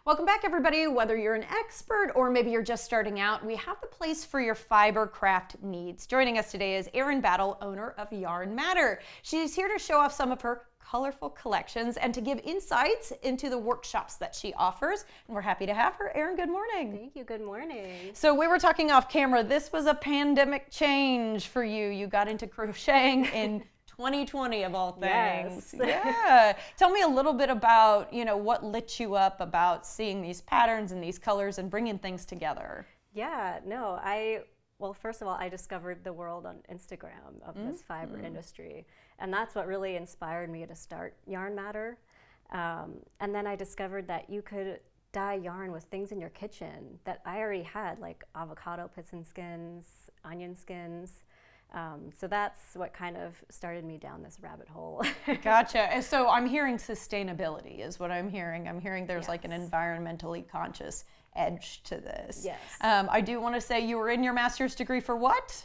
Welcome back, everybody. Whether you're an expert or maybe you're just starting out, we have the place for your fiber craft needs. Joining us today is Erin Battle, owner of Yarn Matter. She's here to show off some of her colorful collections and to give insights into the workshops that she offers. And we're happy to have her. Erin, good morning. Thank you. Good morning. So we were talking off camera. This was a pandemic change for you. You got into crocheting in 2020 of all things. Yes. Yeah. Tell me a little bit about, what lit you up about seeing these patterns and these colors and bringing things together. Yeah, no, well, first of all, I discovered the world on Instagram of this fiber industry. And that's what really inspired me to start Yarn Matter. And then I discovered that you could dye yarn with things in your kitchen that I already had, like avocado pits and skins, onion skins. So that's what kind of started me down this rabbit hole. Gotcha. And so I'm hearing sustainability is what I'm hearing. I'm hearing there's Yes. like an environmentally conscious edge to this. Yes. I do want to say you were in your master's degree for what?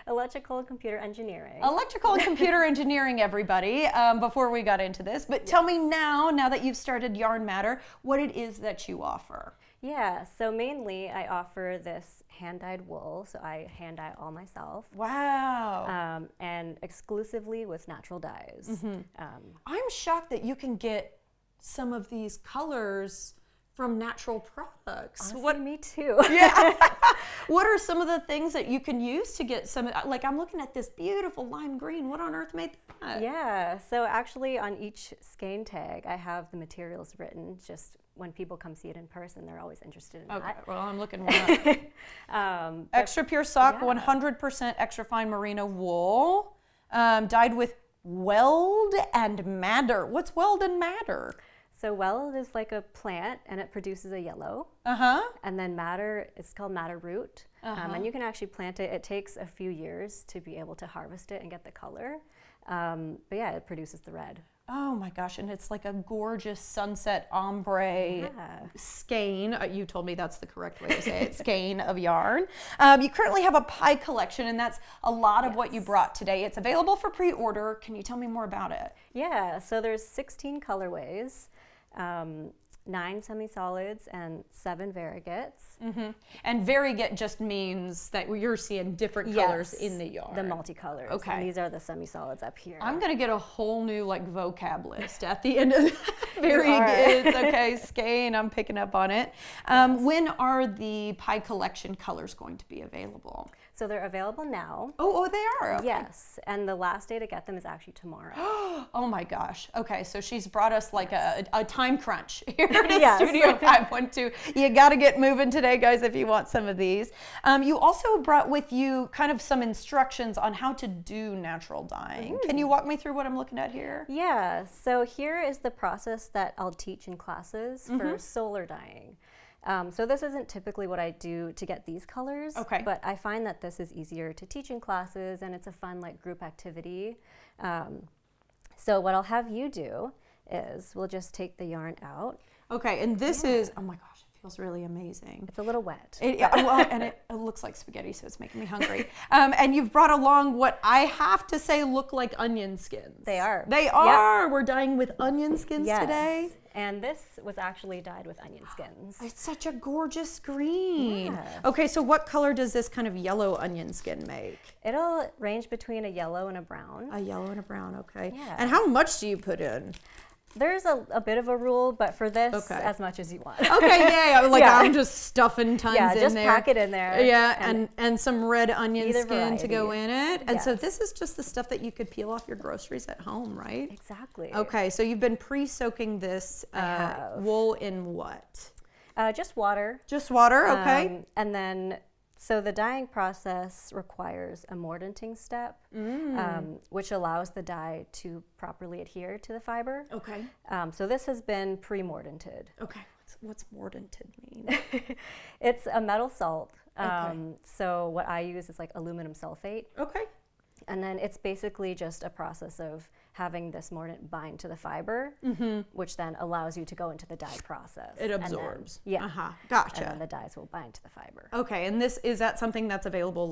Electrical and computer engineering. Electrical and computer engineering, everybody, before we got into this. But tell me now that you've started Yarn Matter, what it is that you offer. Yeah, so mainly I offer this hand-dyed wool, so I hand-dye all myself. Wow. And exclusively with natural dyes. I'm shocked that you can get some of these colors from natural products. Honestly, me too. Yeah. What are some of the things that you can use to get some, like I'm looking at this beautiful lime green. What on earth made that? Yeah, so actually on each skein tag, I have the materials written. Just when people come see it in person, they're always interested in Okay, that. well, I'm looking one up. Extra pure sock, yeah. 100% extra fine merino wool, dyed with weld and madder. What's weld and madder? So weld is like a plant, and it produces a yellow. And then madder, it's called madder root. And you can actually plant it. It takes a few years to be able to harvest it and get the color. But yeah, it produces the red. Oh my gosh, and it's like a gorgeous sunset ombre skein. You told me that's the correct way to say it, skein of yarn. You currently have a pie collection, and that's a lot of what you brought today. It's available for pre-order. Can you tell me more about it? Yeah, so there's 16 colorways. 9 semi-solids and 7 variegates. And variegate just means that you're seeing different colors in the yarn. The multicolors. Okay. And these are the semi-solids up here. I'm gonna get a whole new vocab list at the end of the variegates. Okay, skein, I'm picking up on it. When are the pie collection colors going to be available? So they're available now. Oh, they are. Okay. Yes, and the last day to get them is actually tomorrow. Oh my gosh. Okay, so she's brought us like a time crunch here at Yes. Studio 512. You got to get moving today, guys, if you want some of these. You also brought with you kind of some instructions on how to do natural dyeing. Can you walk me through what I'm looking at here? Yeah, so here is the process that I'll teach in classes for solar dyeing. So this isn't typically what I do to get these colors, but I find that this is easier to teach in classes, and it's a fun group activity. So what I'll have you do is we'll just take the yarn out. Okay, and this is, oh my gosh, it feels really amazing. It's a little wet. And it looks like spaghetti, so it's making me hungry. And you've brought along what I have to say look like onion skins. They are. They are. We're dyeing with onion skins today. And this was actually dyed with onion skins. It's such a gorgeous green. Yeah. Okay, so what color does this kind of yellow onion skin make? It'll range between a yellow and a brown. A yellow and a brown, okay. Yeah. And how much do you put in? There's a bit of a rule, but for this, as much as you want. Okay, yeah. I'm just stuffing tons in there. Yeah, just pack it in there. Yeah, and some red onion skin to go variety. in it. And so Yes. this is just the stuff that you could peel off your groceries at home, right? Exactly. Okay, so you've been pre-soaking this have. wool in what? Just water. Just water, okay. And then, so the dyeing process requires a mordanting step, which allows the dye to properly adhere to the fiber. Okay. So this has been pre-mordanted. Okay, what's mordanted mean? It's a metal salt. So what I use is aluminum sulfate. Okay. And then it's basically just a process of having this mordant bind to the fiber, which then allows you to go into the dye process. It absorbs. And then, Gotcha. And then the dyes will bind to the fiber. Okay, and is that something that's available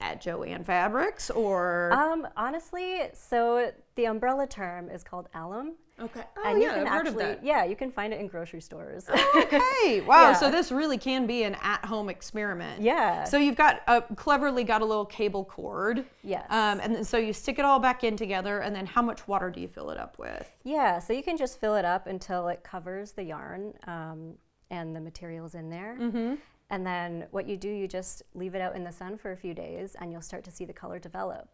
at Joann Fabrics or? Honestly, so the umbrella term is called alum. Okay. Oh, And you yeah, can I've heard of actually, that. yeah, you can find it in grocery stores. Okay. Wow. Yeah. So this really can be an at-home experiment. Yeah. So you've got cleverly got a little cable cord. Yes. And then so you stick it all back in together, and then how much water do you fill it up with? Yeah, so you can just fill it up until it covers the yarn and the materials in there. Mm-hmm. And then what you do, you just leave it out in the sun for a few days, and you'll start to see the color develop.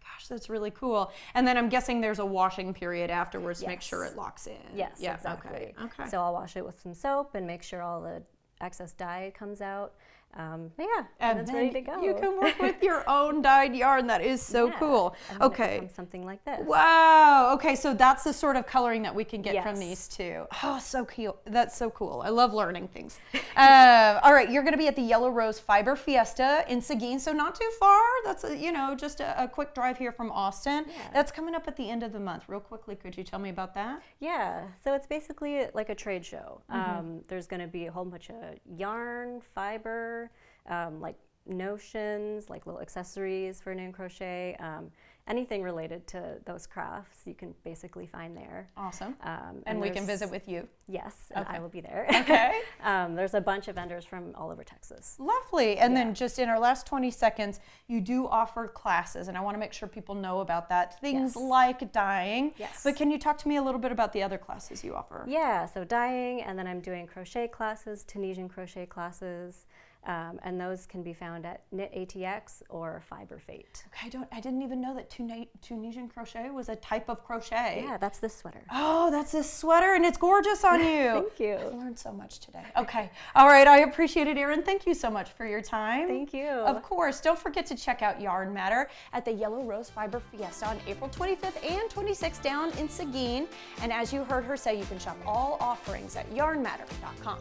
Gosh, that's really cool. And then I'm guessing there's a washing period afterwards to make Yes. sure it locks in. Yes, Yeah. exactly. Okay. So I'll wash it with some soap and make sure all the excess dye comes out. But yeah, And it's then ready to go. you can work with your own dyed yarn. That is so Yeah, cool. and then it Okay. becomes something like this. Wow. Okay, so that's the sort of coloring that we can get from Yes. these two. Oh, so cool. That's so cool. I love learning things. All right, you're going to be at the Yellow Rose Fiber Fiesta in Seguin, so not too far. That's just a quick drive here from Austin. Yeah. That's coming up at the end of the month. Real quickly, could you tell me about that? Yeah, so it's basically like a trade show. There's going to be a whole bunch of yarn, fiber, like notions, like little accessories for knit and crochet, anything related to those crafts you can basically find there. Awesome. And we can there's- visit with you. Yes, and Okay. I will be there. Okay. There's a bunch of vendors from all over Texas. Lovely. And Yeah. then just in our last 20 seconds, you do offer classes, and I want to make sure people know about that. Things Yes. like dyeing. Yes. But can you talk to me a little bit about the other classes you offer? Yeah, so dyeing, and then I'm doing crochet classes, Tunisian crochet classes, and those can be found at Knit ATX or Fiber Fate. Okay, I didn't even know that Tunisian crochet was a type of crochet. Yeah, that's this sweater. Oh, that's this sweater, and it's gorgeous on you. Thank you. I learned so much today. Okay. All right. I appreciate it, Erin. Thank you so much for your time. Thank you. Of course. Don't forget to check out Yarn Matter at the Yellow Rose Fiber Fiesta on April 25th and 26th down in Seguin. And as you heard her say, you can shop all offerings at yarnmatter.com.